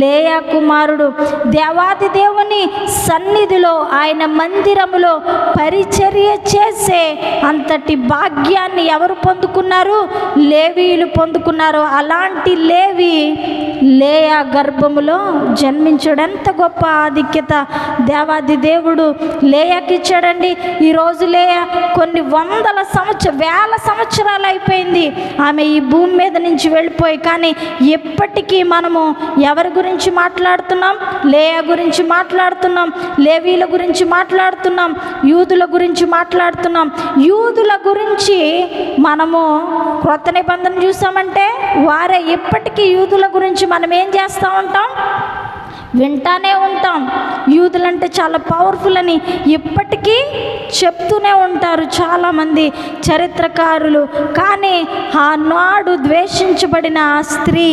లేయా కుమారుడు. దేవాది దేవుని సన్నిధిలో, ఆయన మందిరములో పరిచర్య చేసే అంతటి భాగ్యాన్ని ఎవరు పొందుకున్నారు? లేవీయులు పొందుకున్నారు. అలాంటి లేయా గర్భములో జన్మించాడు. ఎంత గొప్ప ఆధిక్యత దేవాది దేవుడు లేయాకి ఇచ్చాడండి. ఈరోజు లేయా కొన్ని వేల సంవత్సరాలు అయిపోయింది ఆమె ఈ భూమి మీద నుంచి వెళ్ళిపోయి. కానీ ఎప్పటికీ మనము ఎవరి గురించి మాట్లాడుతున్నాం? లేయా గురించి మాట్లాడుతున్నాం, లేవీల గురించి మాట్లాడుతున్నాం, యూదుల గురించి మాట్లాడుతున్నాం. యూదుల గురించి మనము క్రొత్త నిబంధన చూసామంటే వారే ఎప్పటికీ యూదుల గురించి మనం ఏం చేస్తూ ఉంటాం? వింటానే ఉంటాం. యూదులంటే చాలా పవర్ఫుల్ అని ఎప్పటికీ చెప్తూనే ఉంటారు చాలామంది చరిత్రకారులు. కానీ ఆనాడు ద్వేషించబడిన ఆ స్త్రీ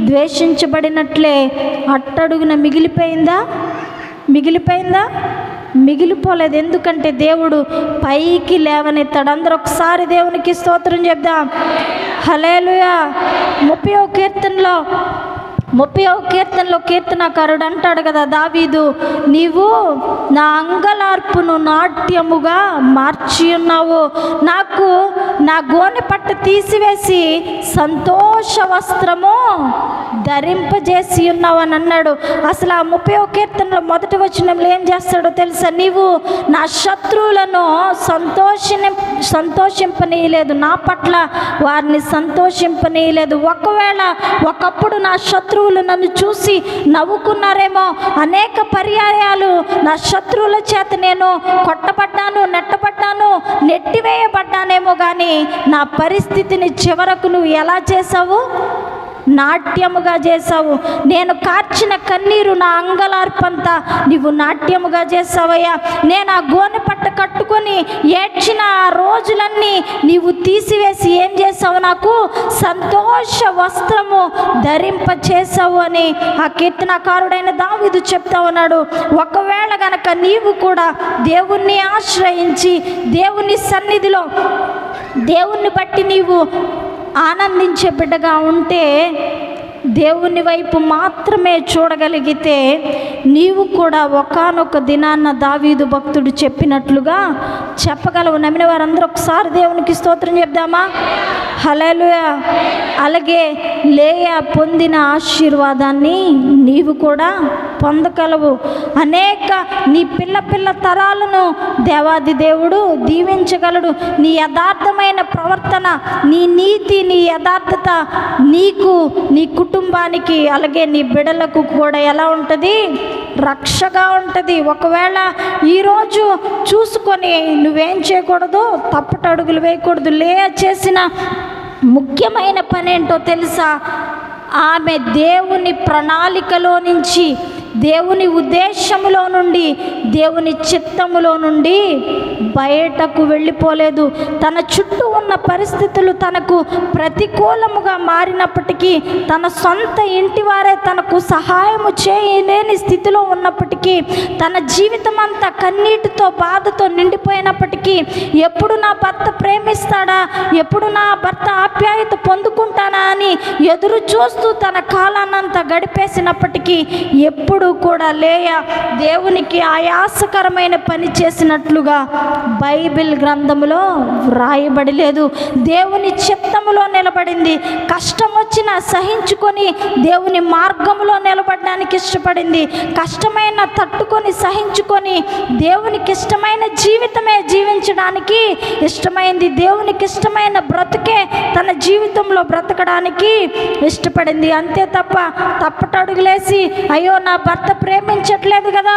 ద్వేషించబడినట్లే అట్టడుగున మిగిలిపోయిందా? మిగిలిపోలేదు. ఎందుకంటే దేవుడు పైకి లేవనెత్తాడు. అందరూ ఒకసారి దేవునికి స్తోత్రం చెప్దాం. హల్లెలూయా. 30వ కీర్తనలో కీర్తనకారుడు అంటాడు కదా, దావీదు, నీవు నా అంగలార్పును నాట్యముగా మార్చి ఉన్నావు, నాకు నా గోనె పట్టు తీసివేసి సంతోష వస్త్రము ధరింపజేసి ఉన్నావు అని అన్నాడు. అసలు ఆ 30వ కీర్తనలో మొదటి వచనంలో ఏం చేస్తాడో తెలుసా? నీవు నా శత్రువులను సంతోషింపనీయలేదు, నా పట్ల వారిని సంతోషింపనీయలేదు. ఒకప్పుడు నా శత్రువులు నన్ను చూసి నవ్వుకున్నారేమో, అనేక పర్యాయాలు నా శత్రువుల చేత నేను కొట్టబడ్డాను, నెట్టబడ్డాను, నెట్టివేయబడ్డానేమో, కానీ నా పరిస్థితిని చివరకు నువ్వు ఎలా చేసావు? నాట్యముగా చేసావు. నేను కార్చిన కన్నీరు, నా అంగలార్పంతా నీవు నాట్యముగా చేసావయ్యా. నేను ఆ గోనె పట్ట కట్టుకొని ఏడ్చిన ఆ రోజులన్నీ నీవు తీసివేసి ఏం చేసావు? నాకు సంతోష వస్త్రము ధరింప చేసావు అని ఆ కీర్తనకారుడైన దావీదు చెప్తా ఉన్నాడు. ఒకవేళ గనక నీవు కూడా దేవుణ్ణి ఆశ్రయించి దేవుని సన్నిధిలో దేవుణ్ణి బట్టి నీవు ఆనందించే బిడ్డగా ఉంటే, దేవుని వైపు మాత్రమే చూడగలిగితే, నీవు కూడా ఒకానొక దినాన్న దావీదు భక్తుడు చెప్పినట్లుగా చెప్పగలవు. నమ్మిన వారందరూ ఒకసారి దేవునికి స్తోత్రం చెప్దామా? హల్లెలూయా. అలాగే లేయా పొందిన ఆశీర్వాదాన్ని నీవు కూడా పొందగలవు. నీ పిల్ల తరాలను దేవాది దేవుడు దీవించగలడు. నీ యథార్థమైన ప్రవర్తన, నీ నీతి, నీ యథార్థత నీకు, నీ కుటుంబానికి, అలాగే నీ బిడ్డలకు కూడా ఎలా ఉంటుంది? రక్షగా ఉంటుంది. ఒకవేళ ఈరోజు చూసుకొని నువ్వేం చేయకూడదు? తప్పటడుగులు వేయకూడదు. లేయా చేసిన ముఖ్యమైన పని ఏంటో తెలుసా? ఆమె దేవుని ప్రణాళికలో నుంచి, దేవుని ఉద్దేశములో నుండి, దేవుని చిత్తములో నుండి బయటకు వెళ్ళిపోలేదు. తన చుట్టూ ఉన్న పరిస్థితులు తనకు ప్రతికూలముగా మారినప్పటికీ, తన సొంత ఇంటి వారే తనకు సహాయము చేయలేని స్థితిలో ఉన్నప్పటికీ, తన జీవితం అంతా కన్నీటితో బాధతో నిండిపోయినప్పటికీ, ఎప్పుడు నా భర్త ప్రేమిస్తాడా, ఎప్పుడు నా భర్త ఆప్యాయత పొందుకుంటానా అని ఎదురు చూస్తూ తన కాలాన్నంతా గడిపేసినప్పటికీ, ఎప్పుడు కూడా లేయ దేవునికి ఆయాసకరమైన పని చేసినట్లుగా బైబిల్ గ్రంథములో వ్రాయబడి లేదు. దేవుని చిత్తములో నిలబడింది. కష్టం వచ్చినా సహించుకొని దేవుని మార్గంలో నిలబడడానికి ఇష్టపడింది. కష్టమైన తట్టుకొని సహించుకొని దేవునికి ఇష్టమైన జీవితమే జీవించడానికి ఇష్టమైంది. దేవునికి ఇష్టమైన బ్రతుకే తన జీవితంలో బ్రతకడానికి ఇష్టపడింది. అంతే తప్ప తప్పటడుగులేసి అయ్యో నా భర్త ప్రేమించట్లేదు కదా,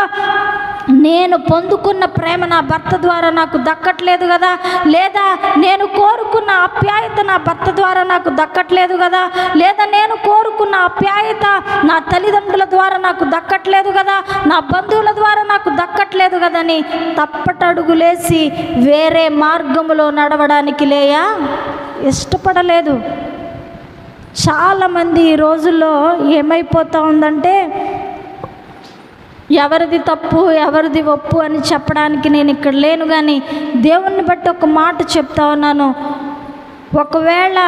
నేను పొందుకున్న ప్రేమ నా భర్త ద్వారా నాకు దక్కట్లేదు కదా, లేదా నేను కోరుకున్న ఆప్యాయత నా భర్త ద్వారా నాకు దక్కట్లేదు కదా, లేదా నేను కోరుకున్న ఆప్యాయత నా తల్లిదండ్రుల ద్వారా నాకు దక్కట్లేదు కదా, నా బంధువుల ద్వారా నాకు దక్కట్లేదు కదని తప్పటడుగులేసి వేరే మార్గములో నడవడానికి లేయా ఇష్టపడలేదు. చాలామంది ఈ రోజుల్లో ఏమైపోతూ ఉందంటే ఎవరిది తప్పు ఎవరిది ఒప్పు అని చెప్పడానికి నేను ఇక్కడ లేను, కానీ దేవుణ్ణి బట్టి ఒక మాట చెప్తా ఉన్నాను. ఒకవేళ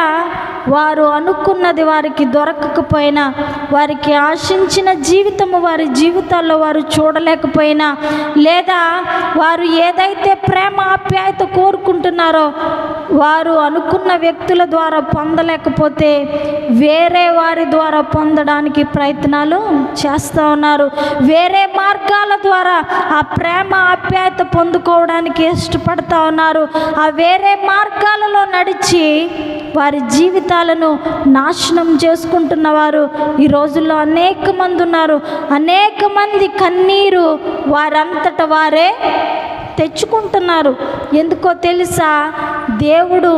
వారు అనుకున్నది వారికి దొరకకపోయినా, వారికి ఆశించిన జీవితము వారి జీవితాల్లో వారు చూడలేకపోయినా, లేదా వారు ఏదైతే ప్రేమ ఆప్యాయత కోరుకుంటున్నారో వారు అనుకున్న వ్యక్తుల ద్వారా పొందలేకపోతే వేరే వారి ద్వారా పొందడానికి ప్రయత్నాలు చేస్తూ ఉన్నారు. వేరే మార్గాల ద్వారా ఆ ప్రేమ ఆప్యాయత పొందుకోవడానికి ఇష్టపడుతూ ఉన్నారు. ఆ వేరే మార్గాలలో నడిచి వారి జీవితాలను నాశనం చేసుకుంటున్న వారు ఈ రోజుల్లో అనేక మంది ఉన్నారు. అనేక మంది కన్నీరు వారంతట వారే తెచ్చుకుంటున్నారు. ఎందుకో తెలుసా? దేవుడు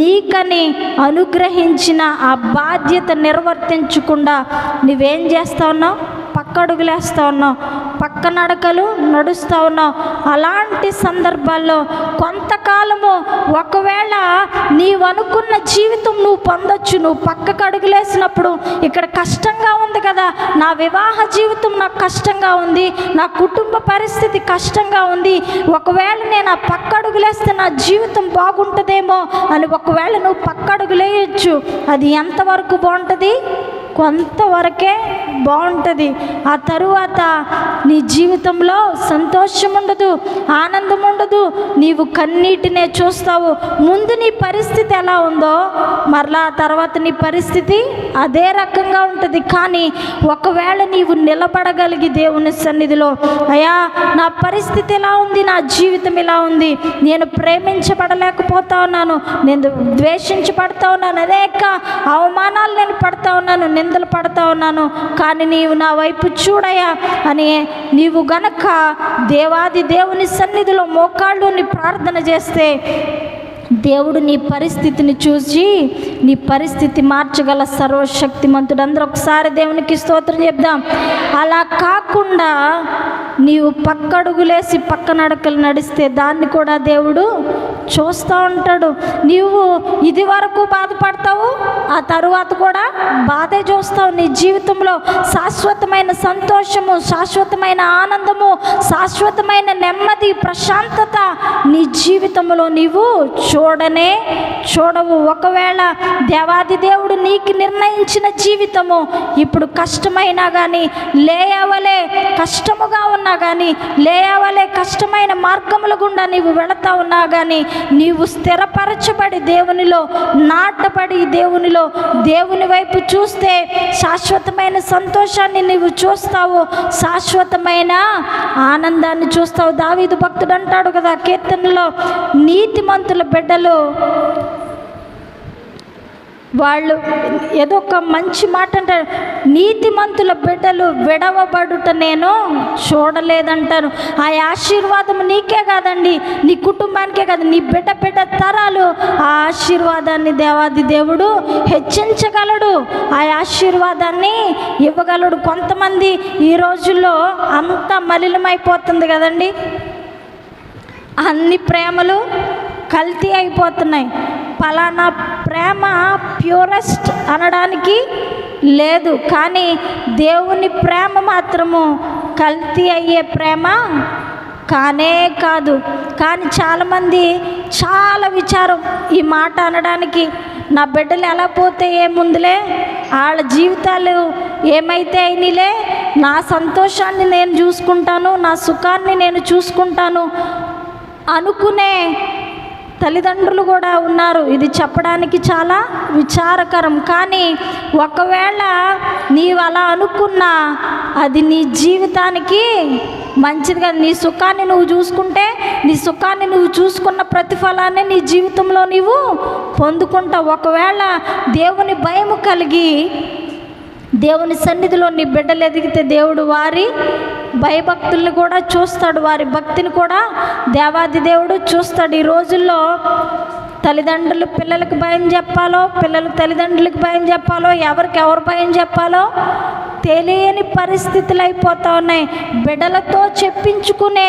నీకని అనుగ్రహించిన ఆ బాధ్యత నిర్వర్తించకుండా నువ్వేం చేస్తా ఉన్నావు? పక్కడుగులేస్తూ ఉన్నావు, పక్క నడకలు నడుస్తూ ఉన్నావు. అలాంటి సందర్భాల్లో కొంతకాలము ఒకవేళ నీవు అనుకున్న జీవితం నువ్వు పొందొచ్చు. నువ్వు పక్కకు అడుగులేసినప్పుడు ఇక్కడ కష్టంగా ఉంది కదా, నా వివాహ జీవితం నాకు కష్టంగా ఉంది, నా కుటుంబ పరిస్థితి కష్టంగా ఉంది, ఒకవేళ నేను ఆ పక్క అడుగులేస్తే నా జీవితం బాగుంటుందేమో అని ఒకవేళ నువ్వు పక్క అడుగులేయచ్చు. అది ఎంతవరకు బాగుంటుంది? కొంతవరకే బాగుంటుంది. ఆ తరువాత నీ జీవితంలో సంతోషం ఉండదు, ఆనందం ఉండదు, నీవు కన్నీటినే చూస్తావు. ముందు నీ పరిస్థితి ఎలా ఉందో మరలా తర్వాత నీ పరిస్థితి అదే రకంగా ఉంటుంది. కానీ ఒకవేళ నీవు నిలబడగలిగి దేవుని సన్నిధిలో, అయ్యా నా పరిస్థితి ఎలా ఉంది, నా జీవితం ఎలా ఉంది, నేను ప్రేమించబడలేకపోతా ఉన్నాను, నేను ద్వేషించబడతా ఉన్నాను, అనేక అవమానాలు నేను పడతా ఉన్నాను, నిందలు పడతా ఉన్నాను, కానీ నీవు నా వైపు చూడయా అని నీవు గనక దేవాది దేవుని సన్నిధిలో మోకాళ్ళుని ప్రార్థన చేస్తే దేవుడు నీ పరిస్థితిని చూసి నీ పరిస్థితి మార్చగల సర్వశక్తిమంతుడు. అందరూ ఒకసారి దేవునికి స్తోత్రం చెప్దాం. అలా కాకుండా నీవు పక్కడుగులేసి పక్క నడకలు నడిస్తే దాన్ని కూడా దేవుడు చూస్తూ ఉంటాడు. నీవు ఇది వరకు బాధపడతావు, ఆ తరువాత కూడా బాధే చూస్తావు. నీ జీవితంలో శాశ్వతమైన సంతోషము, శాశ్వతమైన ఆనందము, శాశ్వతమైన నెమ్మది, ప్రశాంతత నీ జీవితంలో నీవు చూడవు. ఒకవేళ దేవాది దేవుడు నీకు నిర్ణయించిన జీవితము ఇప్పుడు కష్టమైనా కానీ, లేయవలే కష్టముగా ఉన్నా కానీ, లేయవలే కష్టమైన మార్గముల గుండా నీవు వెళతా ఉన్నా కానీ, నీవు స్థిరపరచబడి దేవునిలో నాటబడి దేవునిలో దేవుని వైపు చూస్తే శాశ్వతమైన సంతోషాన్ని నీవు చూస్తావు, శాశ్వతమైన ఆనందాన్ని చూస్తావు. దావీదు భక్తుడు అంటాడు కదా కీర్తనలో, నీతిమంతుల బిడ్డలు వాళ్ళు ఏదో ఒక మంచి మాట అంటారు, నీతిమంతుల బిడ్డలు విడవబడుట నేను చూడలేదంటారు. ఆ ఆశీర్వాదం నీకే కాదండి, నీ కుటుంబానికే కాదు, నీ బిడ్డ తరాలు ఆ ఆశీర్వాదాన్ని దేవాది దేవుడు హెచ్చించగలడు, ఆ ఆశీర్వాదాన్ని ఇవ్వగలడు. కొంతమంది ఈ రోజుల్లో అంత మలినమైపోతుంది కదండి, అన్ని ప్రేమలు కల్తీ అయిపోతున్నాయి. పలానా ప్రేమ ప్యూరెస్ట్ అనడానికి లేదు, కానీ దేవుని ప్రేమ మాత్రము కల్తీ అయ్యే ప్రేమ కానే కాదు. కానీ చాలామంది చాలా విచారం ఈ మాట అనడానికి, నా బిడ్డలు ఎలా పోతే ఏముందులే, వాళ్ళ జీవిత జీవితాలు ఏమైతే అయినలే, నా సంతోషాన్ని నేను చూసుకుంటాను, నా సుఖాన్ని నేను చూసుకుంటాను అనుకునే తల్లిదండ్రులు కూడా ఉన్నారు. ఇది చెప్పడానికి చాలా విచారకరం. కానీ ఒకవేళ నీవు అలా అనుకున్నా అది నీ జీవితానికి మంచిది కాదు. నీ సుఖాన్ని నువ్వు చూసుకుంటే, నీ సుఖాన్ని నువ్వు చూసుకున్న ప్రతిఫలాన్ని నీ జీవితంలో నీవు పొందుకుంటావు. ఒకవేళ దేవుని భయము కలిగి దేవుని సన్నిధిలో నీ బిడ్డలు ఎదిగితే దేవుడు వారి భయభక్తుల్ని కూడా చూస్తాడు, వారి భక్తిని కూడా దేవాది దేవుడు చూస్తాడు. ఈ రోజుల్లో తల్లిదండ్రులు పిల్లలకు భయం చెప్పాలో, పిల్లలు తల్లిదండ్రులకు భయం చెప్పాలో, ఎవరికి ఎవరు భయం చెప్పాలో తెలియని పరిస్థితులు అయిపోతూ ఉన్నాయి. బిడ్డలతో చెప్పించుకునే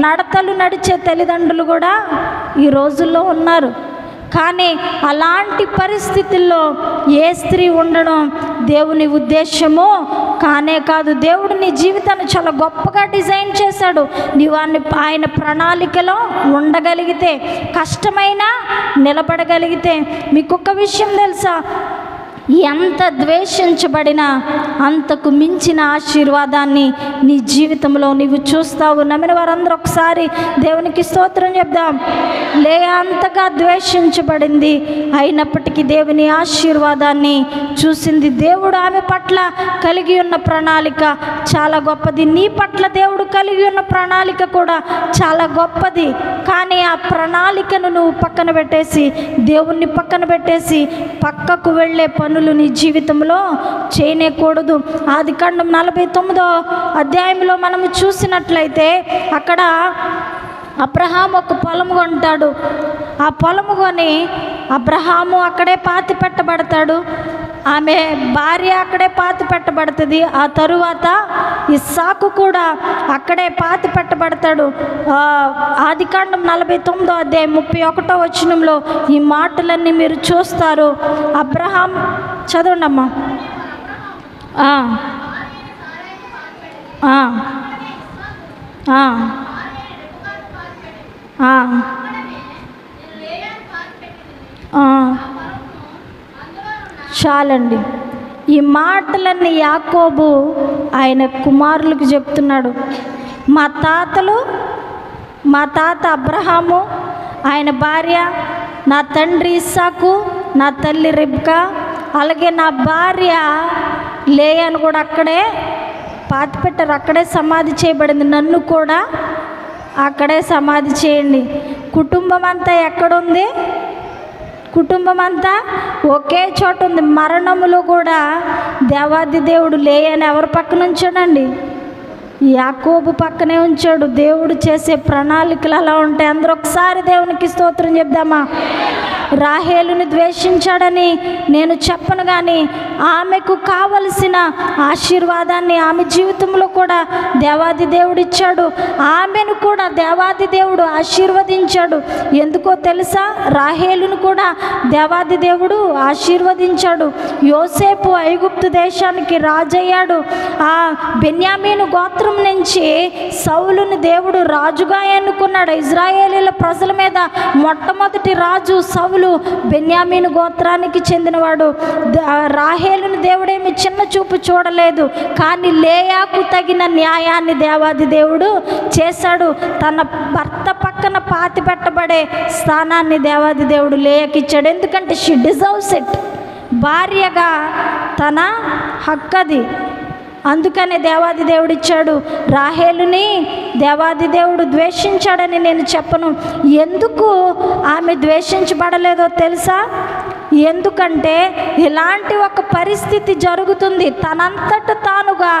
నడతలు నడిచే తల్లిదండ్రులు కూడా ఈ రోజుల్లో ఉన్నారు. కానీ అలాంటి పరిస్థితుల్లో ఏ స్త్రీ ఉండడం దేవుని ఉద్దేశమో కానే కాదు. దేవుడు నీ జీవితాన్ని చాలా గొప్పగా డిజైన్ చేశాడు. నీవు ఆయన ప్రణాళికలో ఉండగలిగితే, కష్టమైనా నిలబడగలిగితే. మీకు ఒక విషయం తెలుసా? ఎంత ద్వేషించబడినా అంతకు మించిన ఆశీర్వాదాన్ని నీ జీవితంలో నీవు చూస్తావు. నమ్మిన వారందరూ ఒకసారి దేవునికి స్తోత్రం చెప్దాం. లేయా అంతగా ద్వేషించబడింది, అయినప్పటికీ దేవుని ఆశీర్వాదాన్ని చూసింది. దేవుడు ఆమె పట్ల కలిగి ఉన్న ప్రణాళిక చాలా గొప్పది. నీ పట్ల దేవుడు కలిగి ఉన్న ప్రణాళిక కూడా చాలా గొప్పది. కానీ ఆ ప్రణాళికను నువ్వు పక్కన పెట్టేసి, దేవుణ్ణి పక్కన పెట్టేసి పక్కకు వెళ్ళే పనులు నీ జీవితంలో చేయనేకూడదు. ఆదికాండం 49వ అధ్యాయంలో మనము చూసినట్లయితే అక్కడ అబ్రహాము ఒక పొలము కొంటాడు. ఆ పొలము కొని అబ్రహాము అక్కడే పాతి పెట్టబడతాడు, ఆమె భార్య అక్కడే పాతి పెట్టబడుతుంది. ఆ తరువాత ఇస్సాకు కూడా అక్కడే పాతి పెట్టబడతాడు. ఆదికాండం 49వ అధ్యాయం 31వ వచనంలో ఈ మాటలన్నీ మీరు చూస్తారు. అబ్రహాం చదవండి అమ్మా. చాలండి. ఈ మాటలన్నీ యాకోబు ఆయన కుమారులకు చెప్తున్నాడు. మా తాత అబ్రహాము, ఆయన భార్య, నా తండ్రి ఇస్సాకు, నా తల్లి రిబ్కా, అలాగే నా భార్య లేయాను కూడా అక్కడే పాతి పెట్టారు, అక్కడే సమాధి చేయబడింది. నన్ను కూడా అక్కడే సమాధి చేయండి. కుటుంబం అంతా ఎక్కడుంది? కుటుంబం అంతా ఒకే చోట ఉంది. మరణములో కూడా దేవాది దేవుడు లేయని ఎవరి పక్కన ఉంచాడండి? యాకోబు పక్కనే ఉంచాడు. దేవుడు చేసే ప్రణాళికలు అలా ఉంటాయి. అందరూ ఒకసారి దేవునికి స్తోత్రం చెప్దామా? రాహేలుని ద్వేషించాడని నేను చెప్పను, కానీ ఆమెకు కావలసిన ఆశీర్వాదాన్ని ఆమె జీవితంలో కూడా దేవాది దేవుడు ఇచ్చాడు. ఆమెను కూడా దేవాది దేవుడు ఆశీర్వదించాడు. ఎందుకో తెలుసా? రాహేలును కూడా దేవాది దేవుడు ఆశీర్వదించాడు. యోసేపు ఐగుప్తు దేశానికి రాజయ్యాడు. ఆ బెన్యామీను గోత్రం నుంచి సౌలుని దేవుడు రాజుగా ఎన్నుకున్నాడు. ఇజ్రాయేలీల ప్రజల మీద మొట్టమొదటి రాజు సౌలు బెన్యామీను గోత్రానికి చెందినవాడు. రాహేలుని దేవుడేమి చిన్న చూపు చూడలేదు, కానీ లేయాకు తగిన న్యాయాన్ని దేవాది దేవుడు చేశాడు. తన భర్త పక్కన పాతి పెట్టబడే స్థానాన్ని దేవాది దేవుడు లేయాకిచ్చాడు. ఎందుకంటే షీ డిజర్వ్స్ ఇట్. భార్యగా తన హక్కది, అందుకనే దేవాది దేవుడు ఇచ్చాడు. రాహేలుని దేవాది దేవుడు ద్వేషించాడని నేను చెప్పను. ఎందుకు ఆమె ద్వేషించబడలేదో తెలుసా? ఎందుకంటే ఇలాంటి ఒక పరిస్థితి జరుగుతుంది. తనంతట తానుగా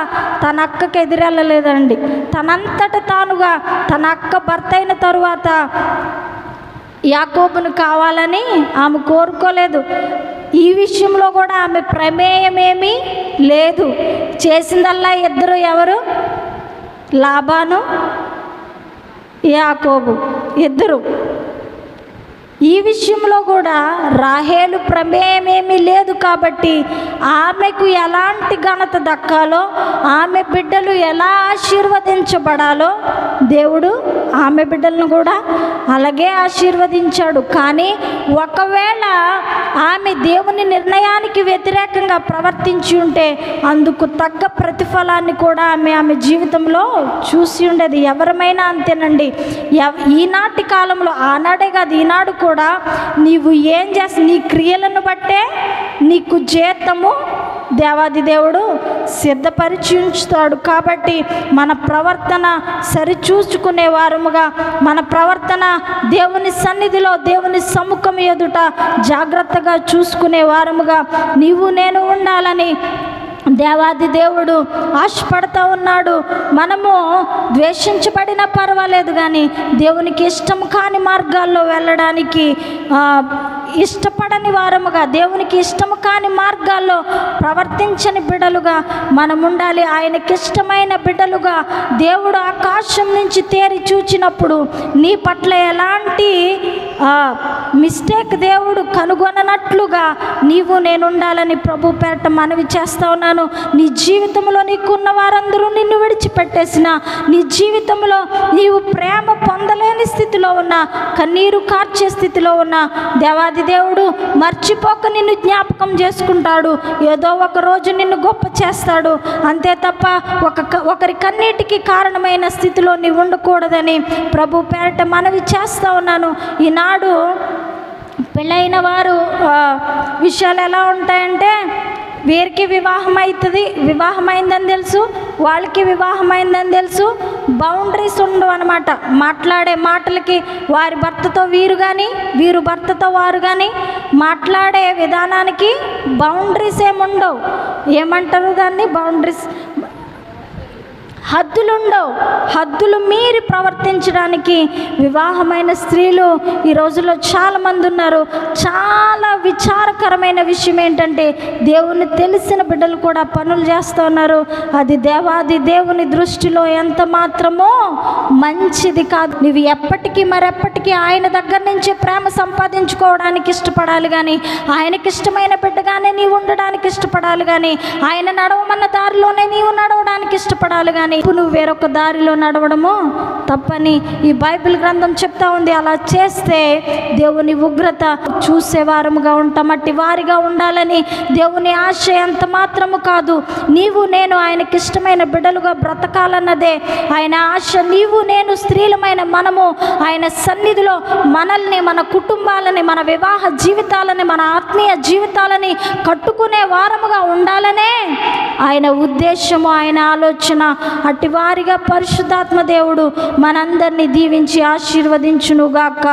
తన అక్కకి ఎదురెళ్ళలేదండి. తనంతట తానుగా తన అక్క భర్త అయిన తరువాత యాకోబును కావాలని ఆమె కోరుకోలేదు. ఈ విషయంలో కూడా ఆమె ప్రమేయమేమీ లేదు. చేసిందల్లా ఇద్దరు ఎవరు? లాబాను, యాకోబు ఇద్దరు. ఈ విషయంలో కూడా రాహేలు ప్రమేయమేమీ లేదు. కాబట్టి ఆమెకు ఎలాంటి ఘనత దక్కాలో, ఆమె బిడ్డలు ఎలా ఆశీర్వదించబడాలో దేవుడు ఆమె బిడ్డలను కూడా అలాగే ఆశీర్వదించాడు. కానీ ఒకవేళ ఆమె దేవుని నిర్ణయానికి వ్యతిరేకంగా ప్రవర్తించి ఉంటే అందుకు తగ్గ ప్రతిఫలాన్ని కూడా ఆమె జీవితంలో చూసి ఉండేది. ఎవరమైనా అంతేనండి. ఈనాటి కాలంలో, ఆనాడే కాదు ఈనాడు కూడా, నీవు ఏం చేస్తా నీ క్రియలను బట్టే నీకు జీతము దేవాది దేవుడు సిద్ధపరిచి ఉంచుతాడు. కాబట్టి మన ప్రవర్తన సరిచూసుకునే వారముగా, మన ప్రవర్తన దేవుని సన్నిధిలో, దేవుని సముఖం ఎదుట జాగ్రత్తగా చూసుకునే వారముగా నీవు నేను ఉండాలని దేవాది దేవుడు ఆశపడుతూ ఉన్నాడు. మనము ద్వేషించబడినా పర్వాలేదు, కానీ దేవునికి ఇష్టం కాని మార్గాల్లో వెళ్ళడానికి ఇష్టపడని వారముగా, దేవునికి ఇష్టము కాని మార్గాల్లో ప్రవర్తించని బిడ్డలుగా మనం ఉండాలి. ఆయనకి ఇష్టమైన బిడ్డలుగా దేవుడు ఆకాశం నుంచి తేరి చూచినప్పుడు నీ పట్ల ఎలాంటి మిస్టేక్ దేవుడు కనుగొననట్లుగా నీవు నేను ఉండాలని ప్రభు పేరట మనవి చేస్తా ఉన్నాను. నీ జీవితంలో నీకున్న వారందరూ నిన్ను విడిచిపెట్టేసిన, నీ జీవితంలో నీవు ప్రేమ పొందలేని స్థితిలో ఉన్న, కన్నీరు కార్చే స్థితిలో ఉన్న దేవాది దేవుడు మర్చిపోక నిన్ను జ్ఞాపకం చేసుకుంటాడు. ఏదో ఒక రోజు నిన్ను గొప్ప చేస్తాడు. అంతే తప్ప ఒకరి కన్నీటికి కారణమైన స్థితిలో నీవు ఉండకూడదని ప్రభు పేరట మనవి చేస్తా ఉన్నాను. ఈనాడు పెళ్ళైన వారు విషయాలు ఎలా ఉంటాయంటే, వీరికి వివాహమైందని తెలుసు, వాళ్ళకి వివాహమైందని తెలుసు, బౌండరీస్ ఉండవు అన్నమాట. మాట్లాడే మాటలకి వారి భర్తతో వీరు కానీ, వీరు భర్తతో వారు కానీ మాట్లాడే విధానానికి బౌండరీస్ ఏముండవు. ఏమంటారు దాన్ని? బౌండరీస్, హద్దులుండవు. హద్దులు మీరి ప్రవర్తించడానికి వివాహమైన స్త్రీలు ఈ రోజుల్లో చాలామంది ఉన్నారు. చాలా విచారకరమైన విషయం ఏంటంటే, దేవుని తెలిసిన బిడ్డలు కూడా పనులు చేస్తూ ఉన్నారు. అది దేవాది దేవుని దృష్టిలో ఎంత మాత్రమో మంచిది కాదు. నువ్వు ఎప్పటికీ మరెప్పటికీ ఆయన దగ్గర నుంచి ప్రేమ సంపాదించుకోవడానికి ఇష్టపడాలి, కానీ ఆయనకి ఇష్టమైన బిడ్డగానే నీవు ఉండడానికి ఇష్టపడాలి, కానీ ఆయన నడవమన్న దారిలోనే నీవు నడవడానికి ఇష్టపడాలి, కానీ నువ్వు వేరొక దారిలో నడవడము తప్పని ఈ బైబిల్ గ్రంథం చెప్తా ఉంది. అలా చేస్తే దేవుని ఉగ్రత చూసేవారముగా ఉంటాం. అట్టి వారిగా ఉండాలని దేవుని ఆశ ఎంత మాత్రము కాదు. నీవు నేను ఆయనకి ఇష్టమైన బిడ్డలుగా బ్రతకాలన్నదే ఆయన ఆశ. నీవు నేను స్త్రీలమైన మనము ఆయన సన్నిధిలో మనల్ని, మన కుటుంబాలని, మన వివాహ జీవితాలని, మన ఆత్మీయ జీవితాలని కట్టుకునే వారముగా ఉండాలనే ఆయన ఉద్దేశము, ఆయన ఆలోచన. అట్టి వారిగా పరిశుద్ధాత్మ దేవుడు మనందరినీ దీవించి ఆశీర్వదించునుగాక.